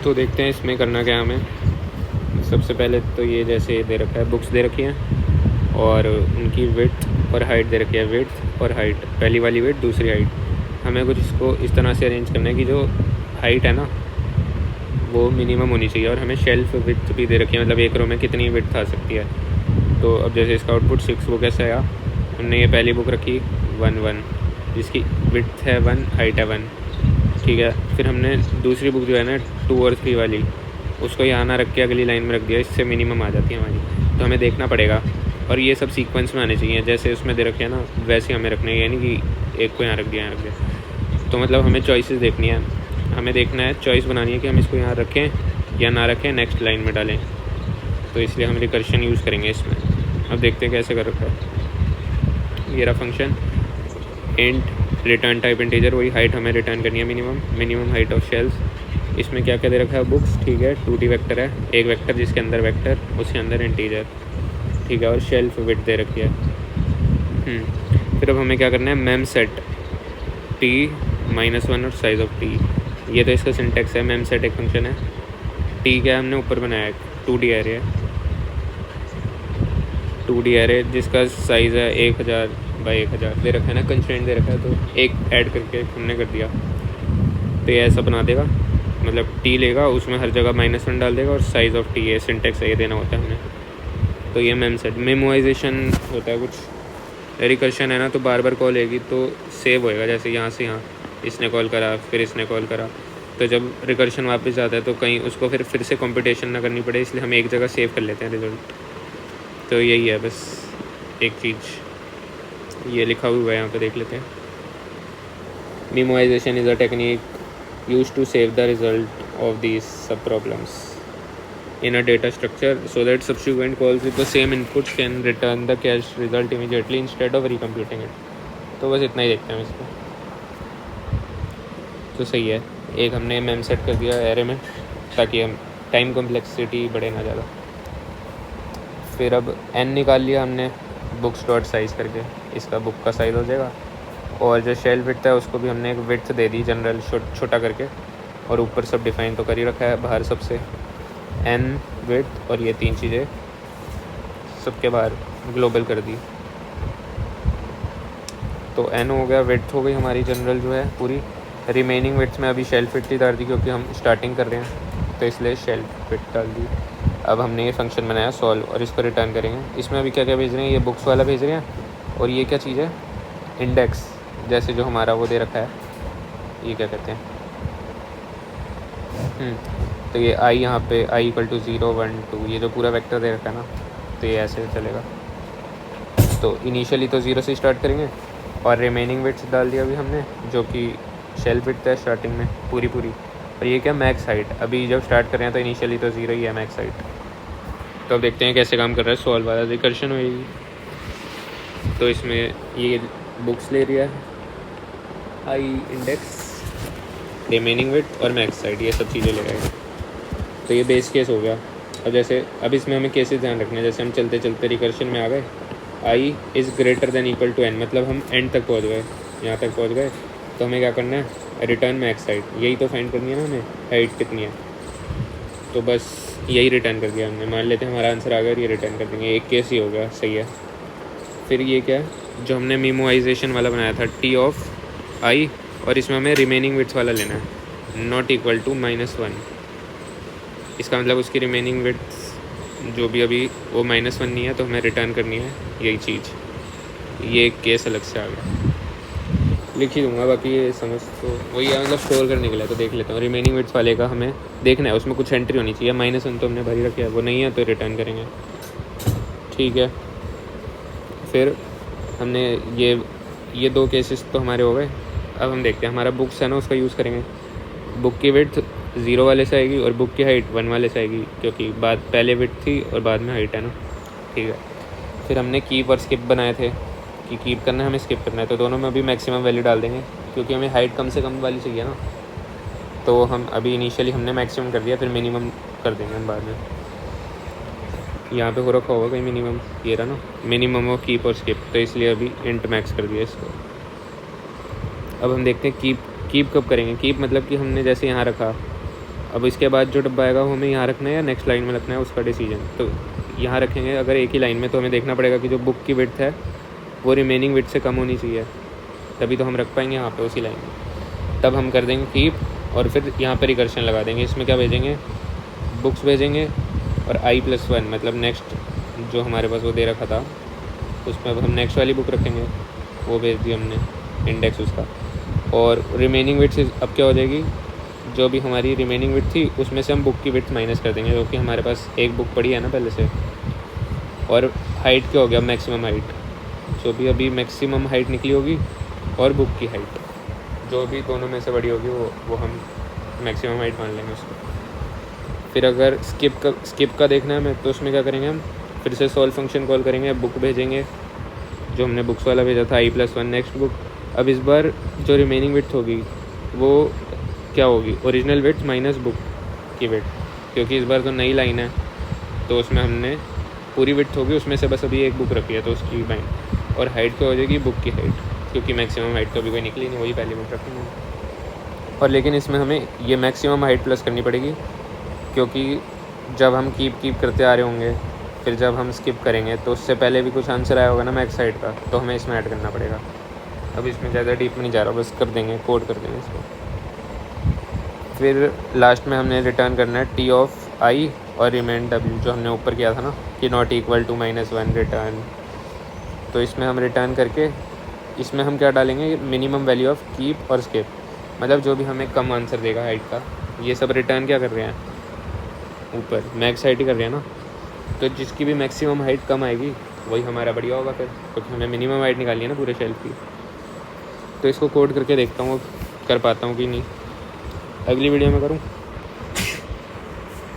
तो देखते हैं इसमें करना क्या हमें। सबसे पहले तो ये जैसे दे रखा है, बुक्स दे रखी हैं और उनकी विड्थ और हाइट दे रखी है, विड्थ और हाइट, पहली वाली विड्थ दूसरी हाइट। हमें कुछ इसको इस तरह से अरेंज करना है कि जो हाइट है ना वो मिनिमम होनी चाहिए, और हमें शेल्फ विड्थ भी दे रखी है, मतलब एक रो में कितनी विड्थ आ सकती है। तो अब जैसे इसका आउटपुट 6 वो कैसे आया, हमने ये पहली बुक रखी 1 जिसकी विड्थ है 1, हाइट है 1, ठीक है। फिर हमने दूसरी बुक जो है ना 2 और 3 वाली, उसको यहाँ ना रख के अगली लाइन में रख दिया, इससे मिनिमम आ जाती है हमारी। तो हमें देखना पड़ेगा, और ये सब सीक्वेंस में आने चाहिए, जैसे उसमें दे रखे हैं ना वैसे हमें रखने हैं, यानी कि एक को यहाँ रख दिया, यहाँ रख दिया। तो मतलब हमें चॉइसेस देखनी है, हमें देखना है, चॉइस बनानी है कि हम इसको यहाँ रखें या ना रखें, नेक्स्ट लाइन में डालें। तो इसलिए हम रिकर्शन यूज़ करेंगे इसमें। अब देखते हैं कैसे कर रखा है। ये रहा function int return type integer, वही हाइट हमें रिटर्न करनी है, मिनिमम हाइट ऑफ शेल्स। इसमें क्या क्या दे रखा है, बुक्स, ठीक है, 2D वेक्टर है, एक वेक्टर जिसके अंदर वेक्टर, उसके अंदर इंटीजर, ठीक है, और शेल्फ विड्थ दे रखी है। फिर अब हमें क्या करना है, मेम सेट t-1 और साइज ऑफ t, ये तो इसका सिंटेक्स है। मेम सेट एक फंक्शन है, t क्या हमने ऊपर बनाया है, 2D एरे है, 2D एरे जिसका साइज़ है 1000 बाई 1000 दे रखा है ना, कंस्ट्रेंट दे रखा है, तो एक ऐड करके हमने कर दिया। तो ये ऐसा बना देगा, मतलब t लेगा, उसमें हर जगह -1 डाल देगा, और साइज़ ऑफ t, ये सिंटेक्स ये देना होता है हमें। तो ये मेम सेट, मेमोराइजेशन होता है कुछ, रिकर्शन है ना, तो बार बार कॉल होगी तो सेव होएगा, जैसे यहाँ से यहाँ इसने कॉल करा, फिर इसने कॉल करा, तो जब रिकर्शन वापस आता है तो कहीं उसको फिर से कंपटीशन ना करनी पड़े, इसलिए हम एक जगह सेव कर लेते हैं रिजल्ट। तो यही है बस एक चीज़, ये लिखा हुआ है यहाँ पे, देख लेते हैं। Memorisation is a technique used to save the result of these sub problems in a data structure so that subsequent calls with the same inputs can return the cached result immediately instead of recomputing it। तो बस इतना ही देखते हैं इसको। तो सही है, एक हमने मेम सेट कर दिया एरे में, ताकि हम टाइम कॉम्प्लेक्सिटी बढ़े ना ज़्यादा। फिर अब n निकाल लिया हमने बुक्स डॉट साइज़ करके, इसका बुक का साइज़ हो जाएगा, और जो शेल विड्थ है उसको भी हमने एक विड्थ दे दी जनरल छोटा करके, और ऊपर सब डिफाइन तो कर ही रखा है, बाहर सबसे n विड्थ, और ये 3 चीज़ें सबके बाहर ग्लोबल कर दी। तो n हो गया, विड्थ हो गई हमारी जनरल जो है पूरी। रिमेनिंग विड्थ में अभी शेल्फ विड्थ ही डाल दी, क्योंकि हम स्टार्टिंग कर रहे हैं, तो इसलिए शेल्फ विड्थ डाल दी। अब हमने ये फंक्शन बनाया सॉल्व, और इसको रिटर्न करेंगे। इसमें अभी क्या क्या भेज रहे हैं, ये बुक्स वाला भेज रहे हैं, और ये क्या चीज़ है, इंडेक्स, जैसे जो हमारा वो दे रखा है, ये क्या कहते हैं, तो ये i यहाँ पे i = 0 1 2, ये जो पूरा वेक्टर दे रखा है ना, तो ये ऐसे चलेगा। तो इनिशियली तो 0 से स्टार्ट करेंगे, और रिमेनिंग विड्थ डाल दिया अभी हमने, जो कि शेल विड्थ है स्टार्टिंग में पूरी, और ये क्या, मैक्स हाइट। अभी जब स्टार्ट कर रहे हैं तो इनिशियली तो 0 ही है मैक्स हाइट। तो अब देखते हैं कैसे काम कर रहा है, सॉल्व वाला रिकर्शन होगी। तो इसमें ये बुक्स ले लिया है, i इंडेक्स, रिमेनिंग विड्थ और मैक्स हाइट, ये सब चीज़ें ले रहे हैं। तो ये बेस केस हो गया। अब जैसे अब इसमें हमें केसेस ध्यान रखने हैं, जैसे हम चलते चलते रिकर्शन में आ गए, i is greater than equal to n, मतलब हम एंड तक पहुंच गए, यहाँ तक पहुंच गए, तो हमें क्या करना है, रिटर्न मैक्स हाइट, यही तो फाइंड करनी है ना हमें, हाइट कितनी है। तो बस यही रिटर्न कर दिया हमने, मान लेते हैं हमारा आंसर आ गया, ये रिटर्न कर देंगे, एक केस ही हो गया, सही है। फिर ये क्या है, जो हमने मेमोराइजेशन वाला बनाया था, t ऑफ i, और इसमें हमें रिमेनिंग विड्थ वाला लेना है, नॉट इक्वल टू -1। इसका मतलब उसकी रिमेनिंग विड्थ जो भी अभी वो -1 नहीं है, तो हमें रिटर्न करनी है यही चीज़। ये एक केस अलग से आ गया, लिख ही दूँगा, बाकी ये समझ तो वही है, मतलब स्टोर करने के लिए। तो देख लेता हूँ, रिमेनिंग विड्थ वाले का हमें देखना है, उसमें कुछ एंट्री होनी चाहिए, -1 तो हमने भरी रखी है, वो नहीं है तो रिटर्न करेंगे, ठीक है। फिर हमने ये 2 केसेस तो हमारे हो गए। अब हम देखते हैं, हमारा बुक्स है ना, उसका यूज़ करेंगे। बुक की विड्थ 0 वाले से आएगी, और बुक की हाइट 1 वाले से आएगी, क्योंकि पहले विड्थ थी और बाद में हाइट है ना, ठीक है। फिर हमने कीप और स्किप बनाए थे, कि कीप करना है हमें, स्किप करना है, तो दोनों में अभी मैक्सिमम वैल्यू डाल देंगे, क्योंकि हमें हाइट कम से कम वाली चाहिए ना। तो हम अभी इनिशियली हमने मैक्सिमम कर दिया, फिर मिनिमम कर देंगे हम बाद में। यहाँ पे हो रखा होगा कहीं मिनिमम, ये रहा ना, मिनिमम ऑफ कीप और स्किप, तो इसलिए अभी इंट मैक्स कर दिया इसको। अब हम देखते हैं कीप कब करेंगे। कीप मतलब कि हमने जैसे यहाँ रखा, अब इसके बाद जो डब्बा आएगा वो हमें यहाँ रखना है या नेक्स्ट लाइन में रखना है, उसका डिसीजन। तो यहाँ रखेंगे अगर एक ही लाइन में, तो हमें देखना पड़ेगा कि जो बुक की विड्थ है वो रिमेनिंग विड्थ से कम होनी चाहिए, तभी तो हम रख पाएंगे यहाँ पे उसी लाइन में। तब हम कर देंगे कीप और फिर यहाँ पर रिकर्शन लगा देंगे। इसमें क्या भेजेंगे, बुक्स भेजेंगे और i+1 मतलब नेक्स्ट जो हमारे पास वो दे रखा था उसमें अब हम नेक्स्ट वाली बुक रखेंगे, वो भेज दी हमने इंडेक्स उसका। और रिमेनिंग विड्थ अब क्या हो जाएगी, जो भी हमारी रिमेनिंग विड्थ थी उसमें से हम बुक की विड्थ माइनस कर देंगे, क्योंकि हमारे पास एक बुक पड़ी है ना पहले से। और हाइट क्या हो गया, मैक्सिमम हाइट, जो भी अभी मैक्सिमम हाइट निकली होगी और बुक की हाइट जो भी दोनों में से बड़ी होगी वो हम मैक्सिमम हाइट मान लेंगे उसको। फिर अगर स्किप का देखना है हमें, तो उसमें क्या करेंगे, हम फिर से सॉल्व फंक्शन कॉल करेंगे, बुक भेजेंगे जो हमने बुक्स वाला भेजा था i+1 नेक्स्ट बुक। अब इस बार जो रिमेनिंग विड्थ होगी वो क्या होगी, ओरिजिनल विड्थ माइनस बुक की विड्थ, क्योंकि इस बार तो नई लाइन है तो उसमें हमने पूरी विड्थ होगी, उसमें से बस अभी एक बुक रखी है तो उसकी लाइन। और हाइट क्या हो जाएगी, बुक की हाइट, क्योंकि मैक्सिमम हाइट तो अभी कोई निकली नहीं, वही पहली बुक रखेंगे। और लेकिन इसमें हमें ये मैक्सिमम हाइट प्लस करनी पड़ेगी, क्योंकि जब हम कीप करते आ रहे होंगे, फिर जब हम स्किप करेंगे तो उससे पहले भी कुछ आंसर आया होगा ना मैक्स साइड का, तो हमें इसमें ऐड करना पड़ेगा। अब इसमें ज़्यादा डीप में नहीं जा रहा, बस कर देंगे, कोड कर देंगे इसको। फिर लास्ट में हमने रिटर्न करना है टी ऑफ आई और रिमेन डब्ल्यू, जो हमने ऊपर किया था ना कि नॉट इक्वल टू -1 रिटर्न। तो इसमें हम रिटर्न करके इसमें हम क्या डालेंगे, मिनिमम वैल्यू ऑफ कीप और स्किप, मतलब जो भी हमें कम आंसर देगा हाइट का, ये सब रिटर्न क्या कर रहे हैं, ऊपर मैक्स हाइट ही कर रहे हैं ना। तो जिसकी भी मैक्सिमम हाइट कम आएगी वही हमारा बढ़िया होगा फिर, क्योंकि हमें मिनिमम हाइट निकालनी है ना पूरे शेल्फ की। तो इसको कोड करके देखता हूँ कर पाता हूँ कि नहीं, अगली वीडियो में करूँ।